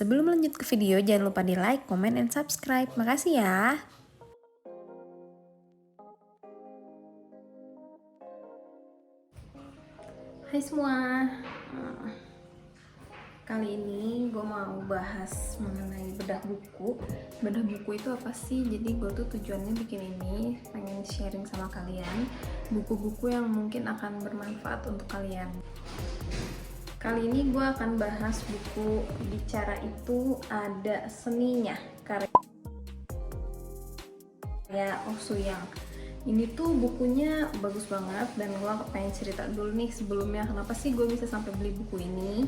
Sebelum lanjut ke video, jangan lupa di like, comment, and subscribe. Makasih ya. Hai semua, kali ini gue mau bahas mengenai bedah buku. Bedah buku itu apa sih? Jadi gue tuh tujuannya bikin ini pengen sharing sama kalian buku-buku yang mungkin akan bermanfaat untuk kalian. Kali ini gue akan bahas buku Bicara Itu Ada Seninya, karya Oh Soo-young. Ini tuh bukunya bagus banget dan gue pengen cerita dulu nih sebelumnya kenapa sih gue bisa sampai beli buku ini.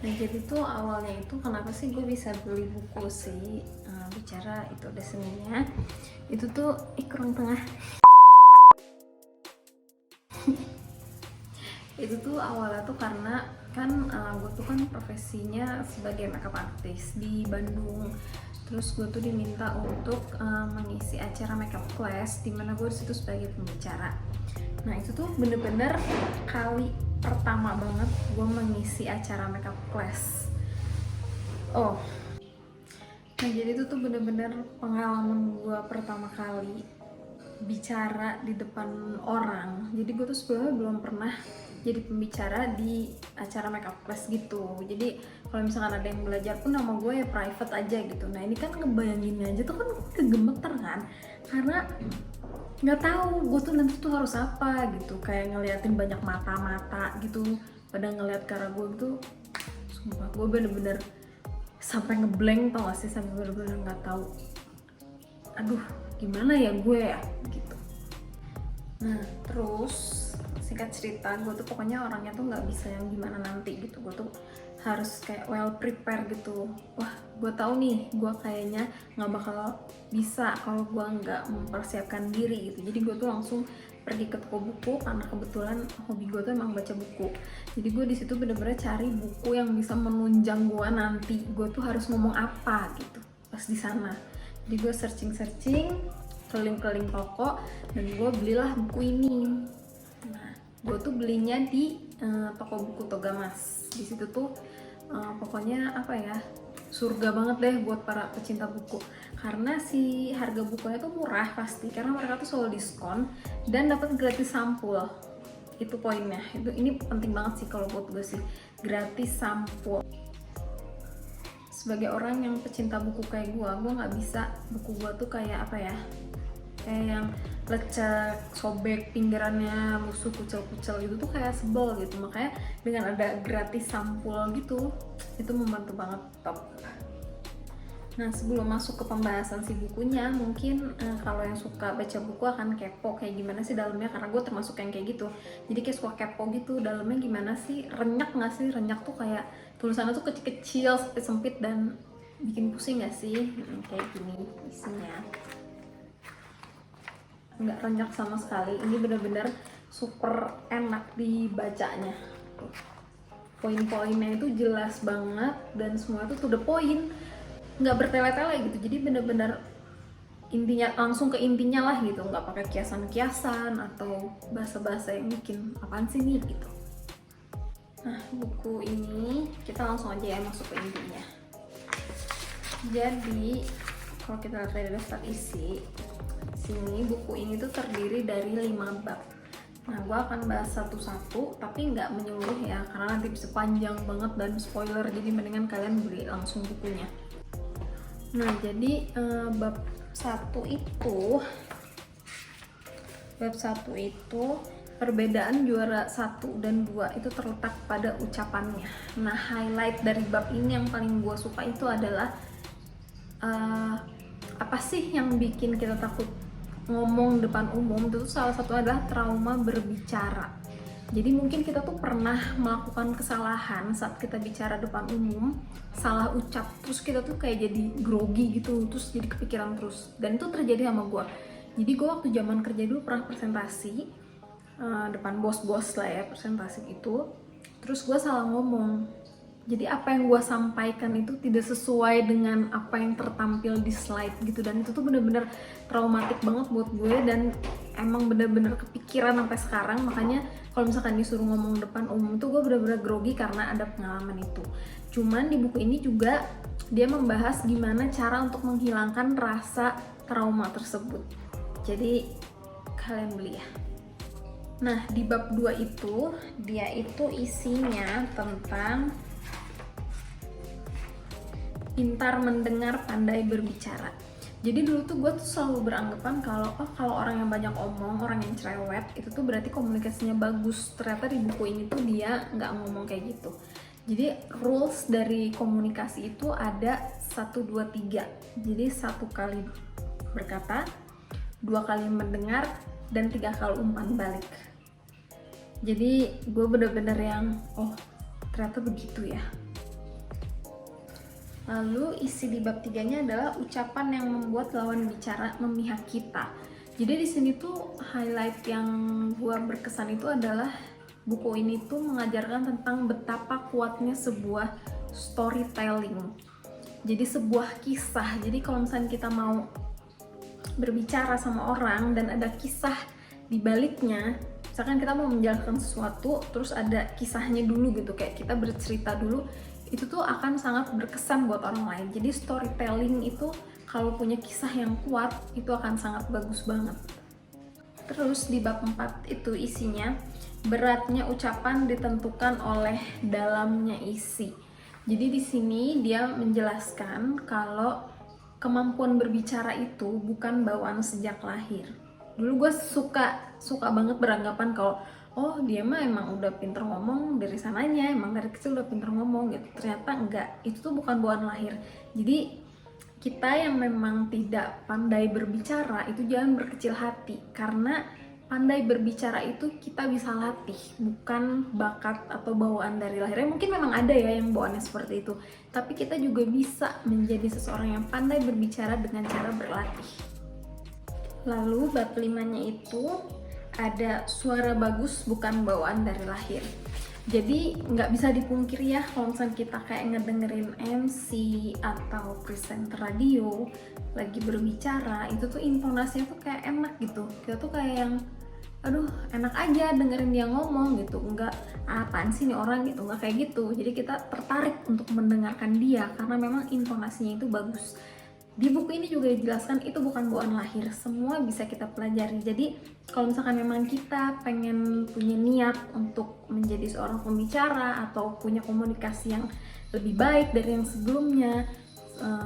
Nah jadi tuh awalnya itu kenapa sih gue bisa beli buku sih Bicara Itu Ada Seninya. Itu tuh kurang tengah. Itu tuh awalnya tuh karena kan gue tuh kan profesinya sebagai makeup artist di Bandung. Terus gue tuh diminta untuk mengisi acara makeup class dimana gue disitu sebagai pembicara. Nah itu tuh bener-bener kali pertama banget gue mengisi acara makeup class. Nah jadi itu tuh bener-bener pengalaman gue pertama kali bicara di depan orang. Jadi gue tuh sebelumnya belum pernah jadi pembicara di acara makeup class gitu. Jadi kalau misalkan ada yang belajar pun nama gue ya private aja gitu. Nah ini kan ngebayangin aja tuh kan kegemeter kan, karena nggak tahu gue tuh nanti tuh harus apa gitu. Kayak ngeliatin banyak mata-mata gitu pada ngeliat ke arah gue gitu. Sumpah gue bener-bener sampai ngeblank, tau gak sih, sampai bener-bener nggak tahu. Aduh gimana ya gue ya gitu. Nah terus singkat cerita gue tuh pokoknya orangnya tuh nggak bisa yang gimana nanti gitu. Gue tuh harus kayak well prepare gitu. Wah gue tahu nih gue kayaknya nggak bakal bisa kalau gue nggak mempersiapkan diri gitu. Jadi gue tuh langsung pergi ke toko buku karena kebetulan hobi gue tuh emang baca buku. Jadi gue di situ bener-bener cari buku yang bisa menunjang gue nanti gue tuh harus ngomong apa gitu pas di sana. Jadi gue searching keliling-keliling toko dan gue belilah buku ini. Nah gue tuh belinya di toko buku Togamas. Di situ tuh pokoknya apa ya, surga banget deh buat para pecinta buku karena si harga bukunya tuh murah pasti karena mereka tuh selalu diskon dan dapat gratis sampul. Itu poinnya, ini penting banget sih kalau buat gue sih, gratis sampul. Sebagai orang yang pecinta buku kayak gue nggak bisa buku gue tuh kayak apa ya, kayak yang lecek, sobek pinggirannya, musuh kucel-kucel gitu tuh kayak sebel gitu. Makanya dengan ada gratis sampul gitu, itu membantu banget, top. Nah sebelum masuk ke pembahasan si bukunya, mungkin kalau yang suka baca buku akan kepo kayak gimana sih dalamnya, karena gue termasuk yang kayak gitu. Jadi kayak suka kepo gitu, dalamnya gimana sih, renyak nggak sih? Renyak tuh kayak tulisannya tuh kecil-kecil, sempit-sempit dan bikin pusing nggak sih? Kayak gini isinya. Nggak renyak sama sekali, ini bener-bener super enak dibacanya. Poin-poinnya itu jelas banget dan semua itu to the point, nggak bertele-tele gitu. Jadi bener-bener intinya, langsung ke intinya lah gitu, nggak pakai kiasan-kiasan atau bahasa-bahasa yang bikin apaan sih nih gitu. Nah buku ini kita langsung aja ya masuk ke intinya. Jadi kalau kita lihat dari daftar isi sini, buku ini tuh terdiri dari 5 bab. Nah gue akan bahas satu-satu tapi nggak menyeluruh ya, karena nanti bisa panjang banget dan spoiler, jadi mendingan kalian beli langsung bukunya. Nah jadi bab 1 itu perbedaan juara 1 dan 2 itu terletak pada ucapannya. Nah highlight dari bab ini yang paling gue suka itu adalah apa sih yang bikin kita takut ngomong depan umum. Itu salah satu adalah trauma berbicara. Jadi mungkin kita tuh pernah melakukan kesalahan saat kita bicara depan umum, salah ucap, terus kita tuh kayak jadi grogi gitu, terus jadi kepikiran terus. Dan itu terjadi sama gue. Jadi gue waktu zaman kerja dulu pernah presentasi depan bos-bos lah ya, presentasi gitu. Terus gue salah ngomong. Jadi apa yang gue sampaikan itu tidak sesuai dengan apa yang tertampil di slide gitu. Dan itu tuh bener-bener traumatik banget buat gue dan emang bener-bener kepikiran sampai sekarang. Makanya kalau misalkan disuruh ngomong depan umum tuh gue bener-bener grogi karena ada pengalaman itu. Cuman di buku ini juga dia membahas gimana cara untuk menghilangkan rasa trauma tersebut. Jadi kalian beli ya. Nah, di bab 2 itu dia itu isinya tentang pintar mendengar, pandai berbicara. Jadi dulu tuh gue tuh selalu beranggapan kalau orang yang banyak omong, orang yang cerewet, itu tuh berarti komunikasinya bagus. Ternyata di buku ini tuh dia nggak ngomong kayak gitu. Jadi rules dari komunikasi itu ada 1, 2, 3. Jadi 1 kali berkata, 2 kali mendengar, dan 3 kali umpan balik. Jadi gue bener-bener yang, oh ternyata begitu ya. Lalu isi di bab 3-nya adalah ucapan yang membuat lawan bicara memihak kita. Jadi di sini tuh highlight yang gue berkesan itu adalah buku ini tuh mengajarkan tentang betapa kuatnya sebuah storytelling. Jadi sebuah kisah. Jadi kalau misalnya kita mau berbicara sama orang dan ada kisah di baliknya, misalkan kita mau menjelaskan sesuatu terus ada kisahnya dulu gitu, kayak kita bercerita dulu, itu tuh akan sangat berkesan buat orang lain. Jadi storytelling itu kalau punya kisah yang kuat itu akan sangat bagus banget. Terus di bab 4 itu isinya beratnya ucapan ditentukan oleh dalamnya isi. Jadi di sini dia menjelaskan kalau kemampuan berbicara itu bukan bawaan sejak lahir. Dulu gue suka banget beranggapan kalau oh dia mah emang udah pinter ngomong dari sananya, emang dari kecil udah pinter ngomong gitu. Ternyata enggak, itu tuh bukan bawaan lahir. Jadi kita yang memang tidak pandai berbicara itu jangan berkecil hati, karena pandai berbicara itu kita bisa latih, bukan bakat atau bawaan dari lahirnya. Mungkin memang ada ya yang bawaannya seperti itu, tapi kita juga bisa menjadi seseorang yang pandai berbicara dengan cara berlatih. Lalu bab 5-nya itu ada suara bagus bukan bawaan dari lahir. Jadi nggak bisa dipungkiri ya, kalau misalnya kita kayak ngedengerin MC atau presenter radio lagi berbicara, itu tuh intonasinya tuh kayak enak gitu. Kita tuh kayak yang aduh enak aja dengerin dia ngomong gitu, nggak apaan sih nih orang gitu, nggak kayak gitu. Jadi kita tertarik untuk mendengarkan dia karena memang intonasinya itu bagus. Di buku ini juga dijelaskan itu bukan bawaan lahir, semua bisa kita pelajari. Jadi kalau misalkan memang kita pengen punya niat untuk menjadi seorang pembicara atau punya komunikasi yang lebih baik dari yang sebelumnya,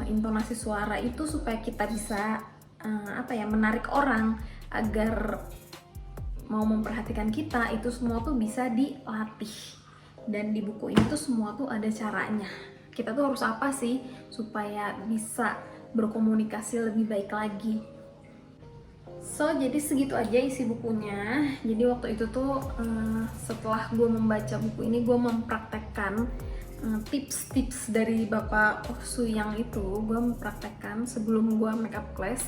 intonasi suara itu supaya kita bisa menarik orang agar mau memperhatikan kita, itu semua tuh bisa dilatih. Dan di buku ini tuh semua tuh ada caranya. Kita tuh harus apa sih supaya bisa berkomunikasi lebih baik lagi. So, jadi segitu aja isi bukunya. Jadi waktu itu tuh setelah gue membaca buku ini, gue mempraktekkan tips-tips dari Bapak Oh Soo Yang itu. Gue mempraktekkan sebelum gue makeup class.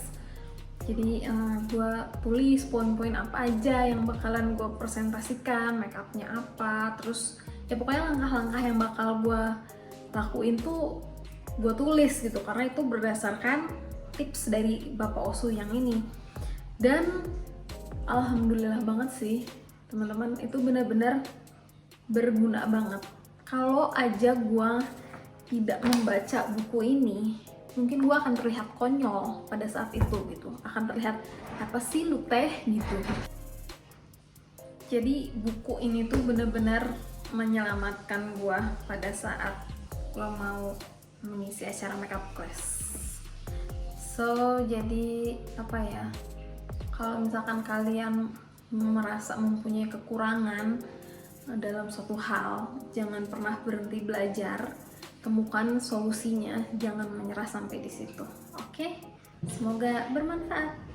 Jadi gue tulis poin-poin apa aja yang bakalan gue presentasikan, makeupnya apa, terus ya pokoknya langkah-langkah yang bakal gue lakuin tuh gue tulis gitu, karena itu berdasarkan tips dari Bapak Oh Soo Yang ini. Dan alhamdulillah banget sih teman-teman, itu benar-benar berguna banget. Kalau aja gue tidak membaca buku ini, mungkin gue akan terlihat konyol pada saat itu gitu, akan terlihat apa sih lu teh gitu. Jadi buku ini tuh benar-benar menyelamatkan gue pada saat gue mau mengisi acara makeup class. So, jadi apa ya, kalau misalkan kalian merasa mempunyai kekurangan dalam suatu hal, jangan pernah berhenti belajar, temukan solusinya, jangan menyerah sampai di situ. Oke? Semoga bermanfaat.